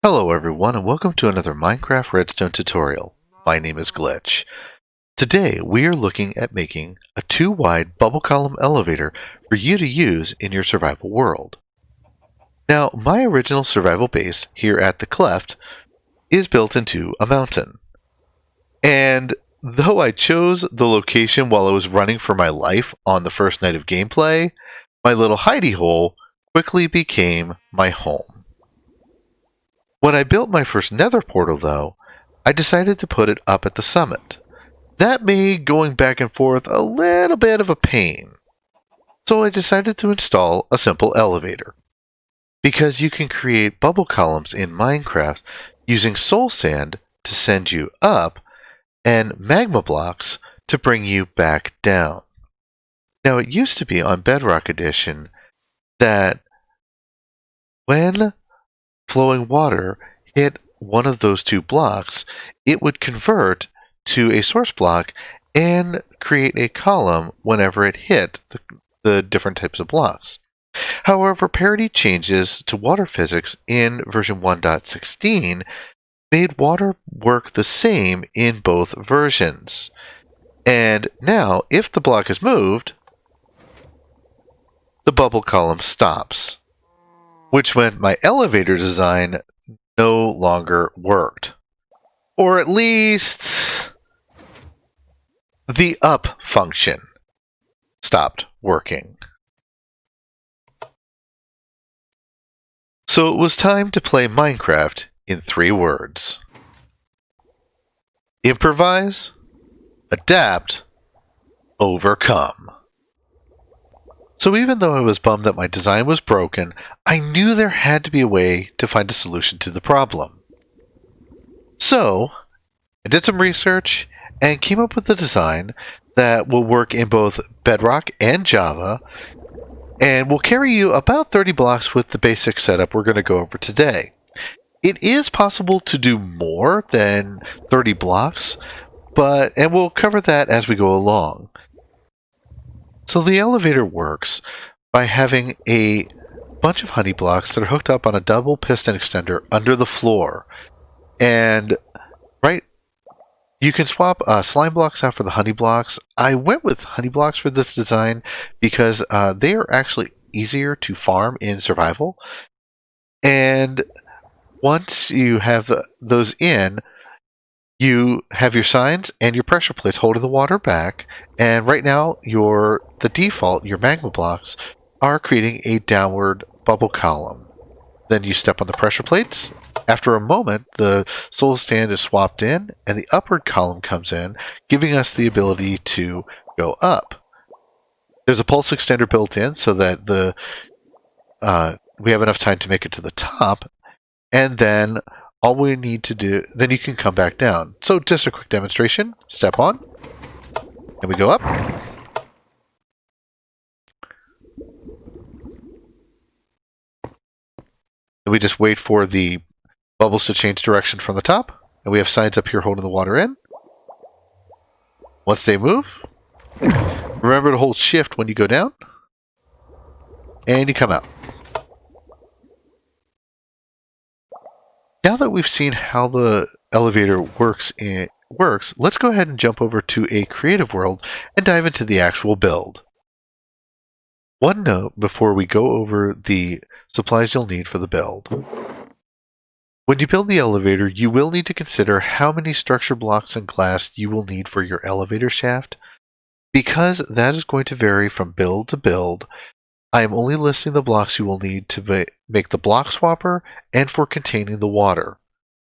Hello everyone and welcome to another Minecraft Redstone tutorial. My name is Glitch. Today we are looking at making a 2-wide bubble column elevator for you to use in your survival world. Now my original survival base here at the Cleft is built into a mountain. And though I chose the location while I was running for my life on the first night of gameplay, my little hidey hole quickly became my home. When I built my first nether portal, though, I decided to put it up at the summit. That made going back and forth a little bit of a pain. So I decided to install a simple elevator. Because you can create bubble columns in Minecraft using soul sand to send you up and magma blocks to bring you back down. Now it used to be on Bedrock Edition that when flowing water hit one of those two blocks, it would convert to a source block and create a column whenever it hit the different types of blocks. However, parity changes to water physics in version 1.16 made water work the same in both versions. And now, if the block is moved, the bubble column stops, which meant my elevator design no longer worked. Or at least the up function stopped working. So it was time to play Minecraft in 3 words. Improvise, adapt, overcome. So even though I was bummed that my design was broken, I knew there had to be a way to find a solution to the problem. So I did some research and came up with a design that will work in both Bedrock and Java and will carry you about 30 blocks with the basic setup we're going to go over today. It is possible to do more than 30 blocks, and we'll cover that as we go along. So the elevator works by having a bunch of honey blocks that are hooked up on a double piston extender under the floor. And you can swap slime blocks out for the honey blocks. I went with honey blocks for this design because they are actually easier to farm in survival. And once you have those in, you have your signs and your pressure plates holding the water back. And right now, your magma blocks are creating a downward bubble column. Then you step on the pressure plates. After a moment, the soul sand is swapped in, and the upward column comes in, giving us the ability to go up. There's a pulse extender built in so that we have enough time to make it to the top, and then all we need to do, then you can come back down. So just a quick demonstration. Step on, and we go up. And we just wait for the bubbles to change direction from the top, and we have signs up here holding the water in. Once they move, remember to hold shift when you go down, and you come out. Now that we've seen how the elevator works, let's go ahead and jump over to a creative world and dive into the actual build. One note before we go over the supplies you'll need for the build. When you build the elevator, you will need to consider how many structure blocks and glass you will need for your elevator shaft. Because that is going to vary from build to build, I am only listing the blocks you will need to make the block swapper and for containing the water.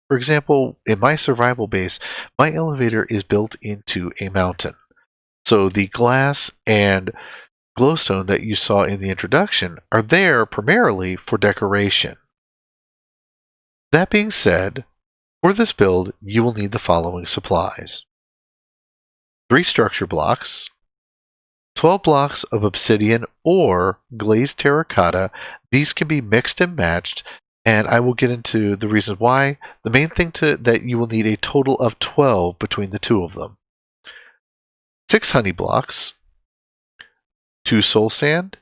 For example, in my survival base, my elevator is built into a mountain. So the glass and glowstone that you saw in the introduction are there primarily for decoration. That being said, for this build, you will need the following supplies. 3 structure blocks, 12 blocks of obsidian or glazed terracotta. These can be mixed and matched, and I will get into the reasons why. The main thing that you will need a total of 12 between the two of them. 6 honey blocks, 2 soul sand,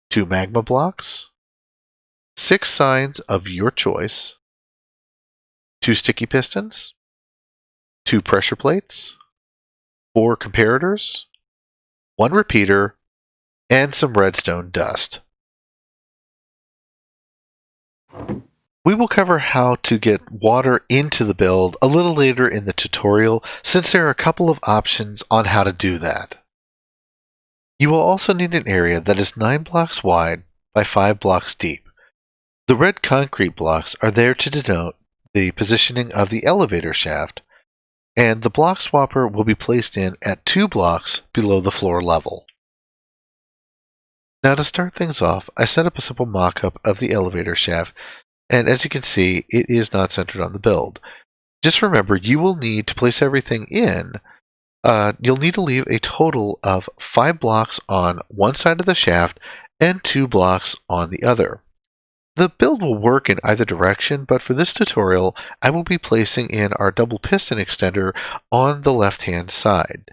2 magma blocks, 6 signs of your choice, 2 sticky pistons, 2 pressure plates, 4 comparators, 1 repeater, and some redstone dust. We will cover how to get water into the build a little later in the tutorial, since there are a couple of options on how to do that. You will also need an area that is 9 blocks wide by 5 blocks deep. The red concrete blocks are there to denote the positioning of the elevator shaft, and the block swapper will be placed in at 2 blocks below the floor level. Now to start things off, I set up a simple mock-up of the elevator shaft, and as you can see, it is not centered on the build. Just remember, you will need to place everything in. You'll need to leave a total of 5 blocks on one side of the shaft and 2 blocks on the other. The build will work in either direction, but for this tutorial, I will be placing in our double piston extender on the left-hand side.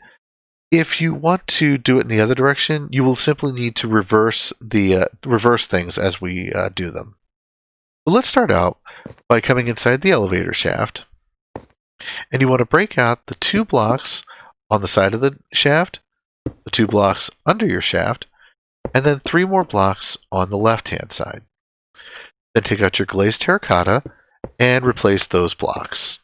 If you want to do it in the other direction, you will simply need to reverse things as we do them. But let's start out by coming inside the elevator shaft, and you want to break out the 2 blocks on the side of the shaft, the 2 blocks under your shaft, and then 3 more blocks on the left-hand side. Then take out your glazed terracotta and replace those blocks.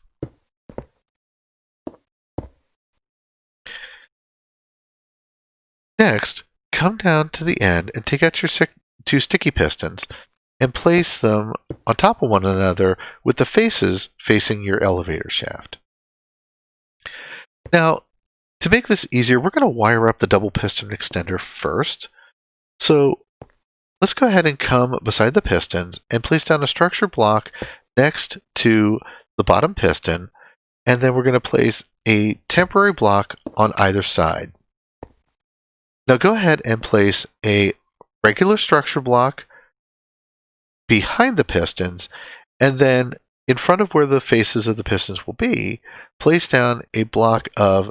Next, come down to the end and take out your 2 sticky pistons and place them on top of one another with the faces facing your elevator shaft. Now, to make this easier, we're going to wire up the double piston extender first. So let's go ahead and come beside the pistons and place down a structure block next to the bottom piston, and then we're going to place a temporary block on either side. Now go ahead and place a regular structure block behind the pistons, and then in front of where the faces of the pistons will be, place down a block of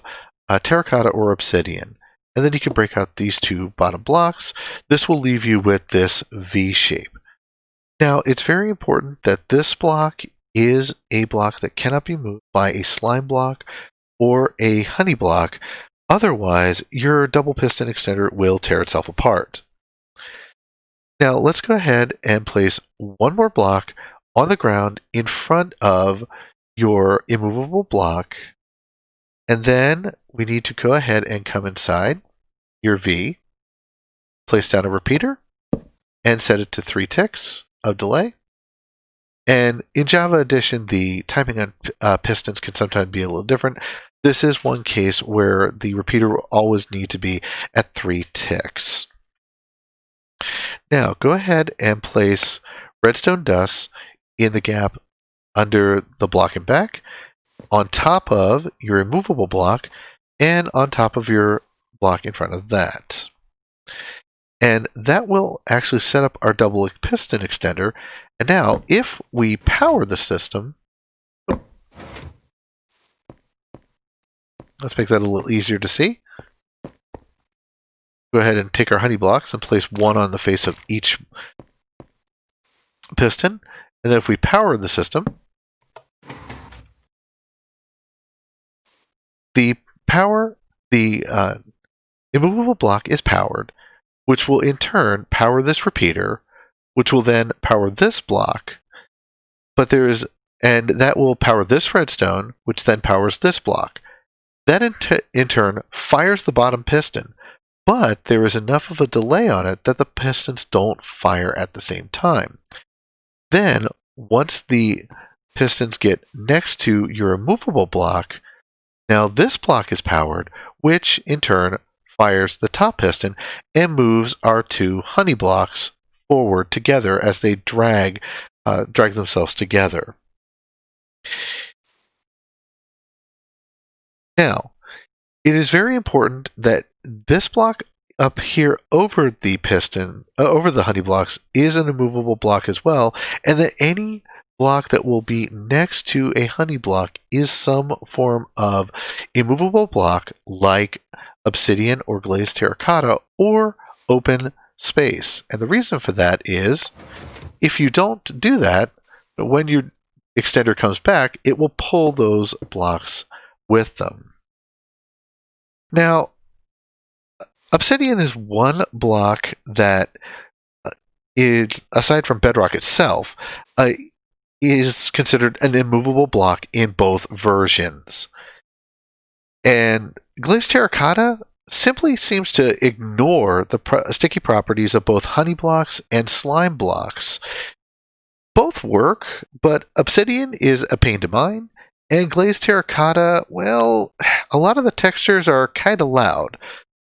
terracotta or obsidian. And then you can break out these 2 bottom blocks. This will leave you with this V shape. Now, it's very important that this block is a block that cannot be moved by a slime block or a honey block. Otherwise, your double piston extender will tear itself apart. Now, let's go ahead and place 1 more block on the ground in front of your immovable block. And then we need to go ahead and come inside your V, place down a repeater, and set it to 3 ticks of delay. And in Java Edition, the timing on pistons can sometimes be a little different. This is one case where the repeater will always need to be at 3 ticks. Now, go ahead and place redstone dust in the gap under the block and back, on top of your immovable block, and on top of your block in front of that. And that will actually set up our double piston extender. And now, if we power the system, let's make that a little easier to see. Go ahead and take our honey blocks and place 1 on the face of each piston. And then if we power the system, the immovable block is powered, which will in turn power this repeater, which will then power this block. And that will power this redstone, which then powers this block. That in turn fires the bottom piston, but there is enough of a delay on it that the pistons don't fire at the same time. Then, once the pistons get next to your immovable block, now this block is powered, which in turn fires the top piston and moves our 2 honey blocks forward together as they drag themselves together. Now, it is very important that this block up here over the piston, over the honey blocks, is an immovable block as well, and that any block that will be next to a honey block is some form of immovable block like obsidian or glazed terracotta or open space. And the reason for that is if you don't do that, when you're extender comes back, it will pull those blocks with them. Now, Obsidian is one block that is, aside from Bedrock itself, is considered an immovable block in both versions. And glazed terracotta simply seems to ignore the sticky properties of both honey blocks and slime blocks. Both work, but obsidian is a pain to mine, and glazed terracotta, well, a lot of the textures are kind of loud.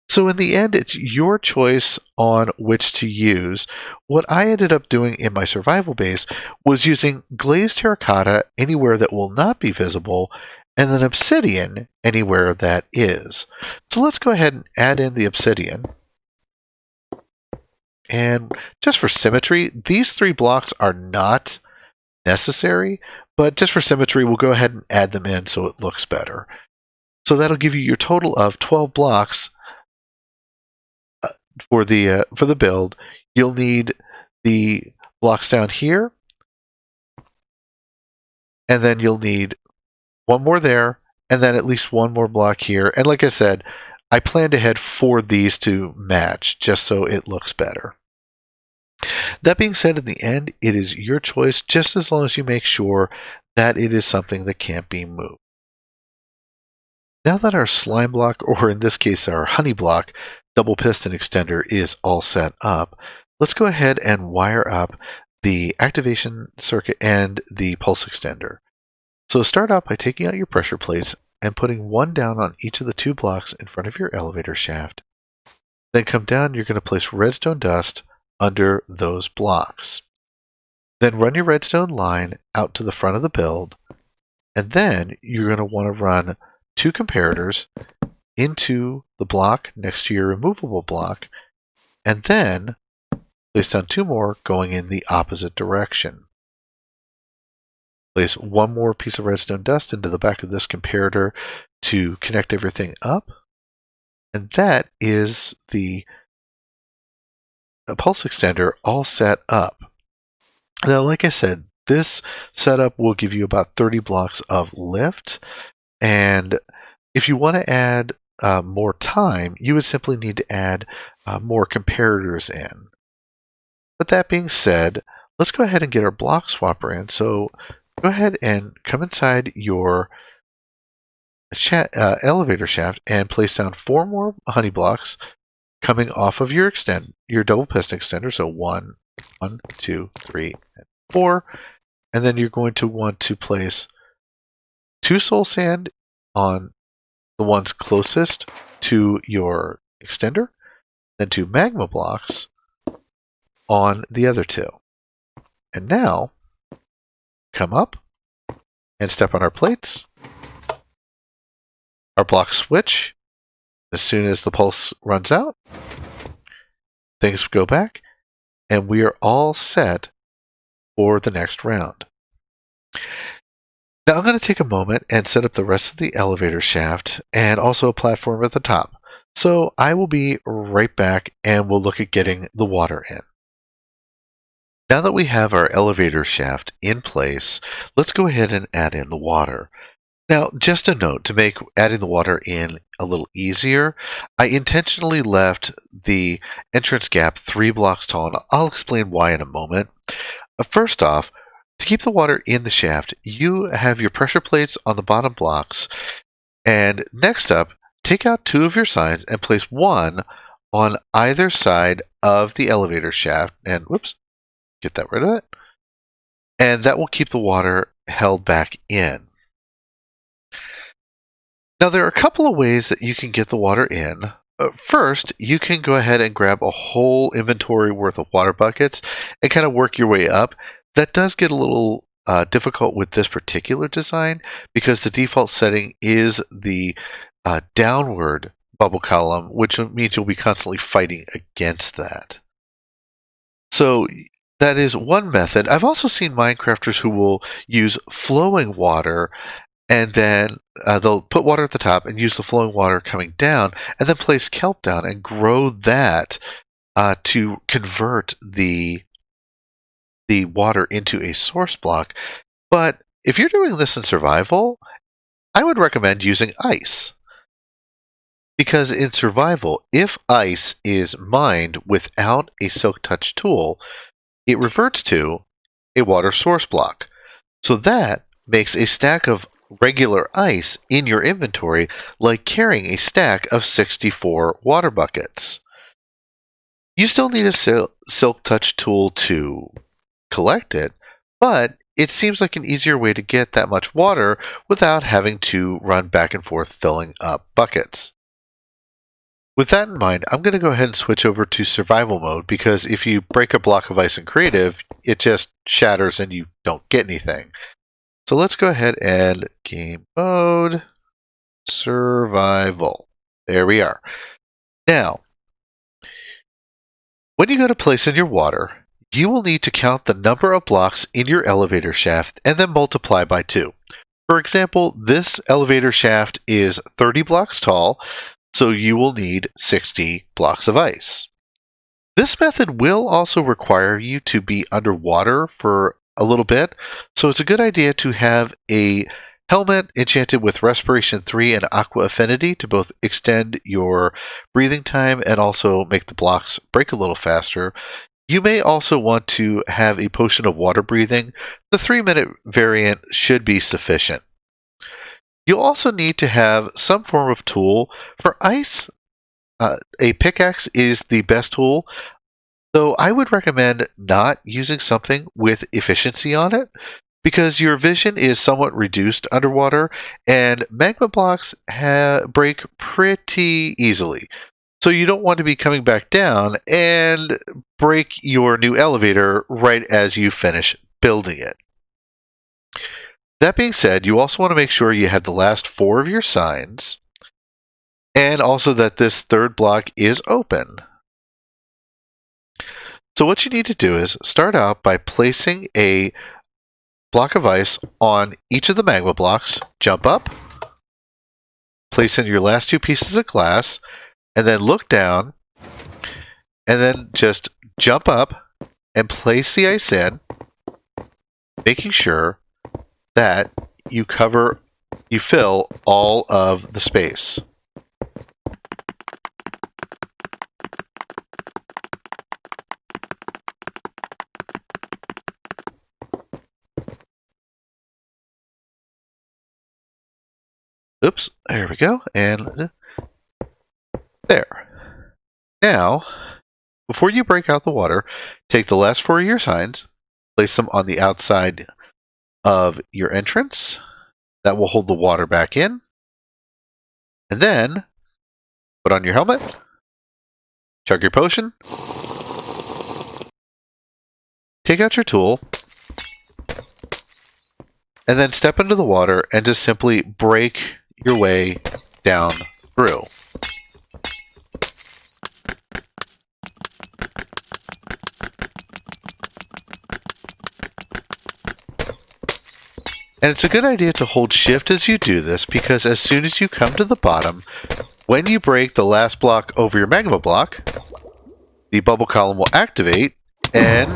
So in the end, it's your choice on which to use. What I ended up doing in my survival base was using glazed terracotta anywhere that will not be visible, and then obsidian anywhere that is. So let's go ahead and add in the obsidian. And just for symmetry, these 3 blocks are not necessary, but just for symmetry, we'll go ahead and add them in so it looks better. So that'll give you your total of 12 blocks for the build. You'll need the blocks down here, and then you'll need one more there, and then at least one more block here. And like I said, I planned ahead for these to match just so it looks better. That being said, in the end, it is your choice, just as long as you make sure that it is something that can't be moved. Now that our slime block, or in this case our honey block, double piston extender is all set up, let's go ahead and wire up the activation circuit and the pulse extender. So start out by taking out your pressure plates and putting one down on each of the 2 blocks in front of your elevator shaft. Then come down, you're going to place redstone dust under those blocks. Then run your redstone line out to the front of the build, and then you're going to want to run 2 comparators into the block next to your removable block, and then place down 2 more going in the opposite direction. Place 1 more piece of redstone dust into the back of this comparator to connect everything up, and that is the pulse extender all set up. Now, like I said, this setup will give you about 30 blocks of lift, and if you want to add more time, you would simply need to add more comparators in. But that being said, let's go ahead and get our block swapper in. So go ahead and come inside your elevator shaft and place down 4 more honey blocks coming off of your double piston extender. So 1, 2, 3, and 4. And then you're going to want to place 2 soul sand on the ones closest to your extender, then 2 magma blocks on the other 2. And now, come up and step on our plates. Our blocks switch. As soon as the pulse runs out, things go back, and we are all set for the next round. Now I'm going to take a moment and set up the rest of the elevator shaft and also a platform at the top. So I will be right back and we'll look at getting the water in. Now that we have our elevator shaft in place, let's go ahead and add in the water. Now, just a note, to make adding the water in a little easier, I intentionally left the entrance gap 3 blocks tall, and I'll explain why in a moment. First off, to keep the water in the shaft, you have your pressure plates on the bottom blocks, and next up, take out 2 of your signs and place 1 on either side of the elevator shaft, and whoops, get that rid of it, and that will keep the water held back in. Now, there are a couple of ways that you can get the water in. First, you can go ahead and grab a whole inventory worth of water buckets and kind of work your way up. That does get a little difficult with this particular design because the default setting is the downward bubble column, which means you'll be constantly fighting against that. So that is one method. I've also seen Minecrafters who will use flowing water, and then they'll put water at the top and use the flowing water coming down, and then place kelp down and grow that to convert the water into a source block. But if you're doing this in survival, I would recommend using ice. Because in survival, if ice is mined without a silk touch tool, it reverts to a water source block. So that makes a stack of regular ice in your inventory like carrying a stack of 64 water buckets. You still need a silk touch tool to collect it, but it seems like an easier way to get that much water without having to run back and forth filling up buckets. With that in mind, I'm going to go ahead and switch over to survival mode because if you break a block of ice in creative, it just shatters and you don't get anything. So let's go ahead and game mode, survival. There we are. Now, when you go to place in your water, you will need to count the number of blocks in your elevator shaft and then multiply by 2. For example, this elevator shaft is 30 blocks tall, so you will need 60 blocks of ice. This method will also require you to be underwater for a little bit, so it's a good idea to have a helmet enchanted with Respiration 3 and Aqua Affinity to both extend your breathing time and also make the blocks break a little faster. You may also want to have a potion of water breathing. The 3-minute variant should be sufficient. You'll also need to have some form of tool. For ice, a pickaxe is the best tool, though I would recommend not using something with efficiency on it because your vision is somewhat reduced underwater and magma blocks break pretty easily. So you don't want to be coming back down and break your new elevator right as you finish building it. That being said, you also want to make sure you have the last 4 of your signs and also that this third block is open. So what you need to do is start out by placing a block of ice on each of the magma blocks, jump up, place in your last 2 pieces of glass, and then look down, and then just jump up and place the ice in, making sure that you fill all of the space. Oops, there we go, and there. Now, before you break out the water, take the last 4 of your signs, place them on the outside of your entrance. That will hold the water back in. And then, put on your helmet, chug your potion, take out your tool, and then step into the water and just simply break your way down through. And it's a good idea to hold shift as you do this because as soon as you come to the bottom, when you break the last block over your magma block, the bubble column will activate and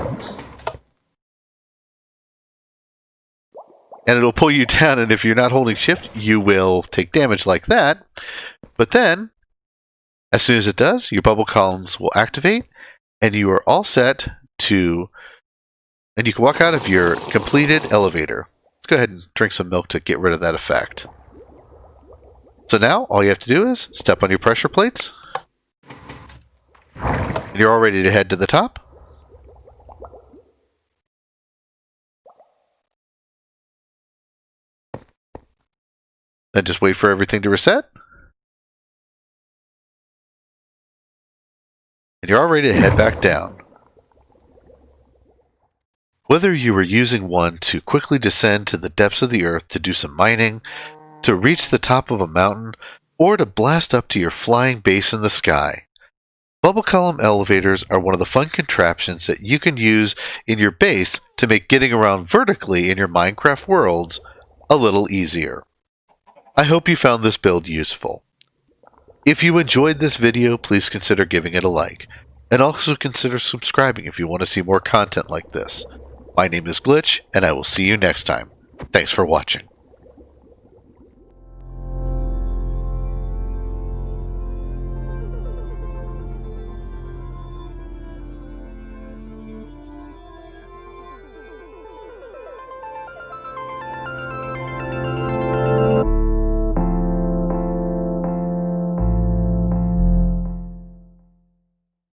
it'll pull you down, and if you're not holding shift, you will take damage like that. But then, as soon as it does, your bubble columns will activate and you are all set and you can walk out of your completed elevator. Let's go ahead and drink some milk to get rid of that effect. So now, all you have to do is step on your pressure plates. And you're all ready to head to the top. Then just wait for everything to reset. And you're all ready to head back down. Whether you were using one to quickly descend to the depths of the earth to do some mining, to reach the top of a mountain, or to blast up to your flying base in the sky, bubble column elevators are one of the fun contraptions that you can use in your base to make getting around vertically in your Minecraft worlds a little easier. I hope you found this build useful. If you enjoyed this video, please consider giving it a like, and also consider subscribing if you want to see more content like this. My name is Glitch, and I will see you next time. Thanks for watching.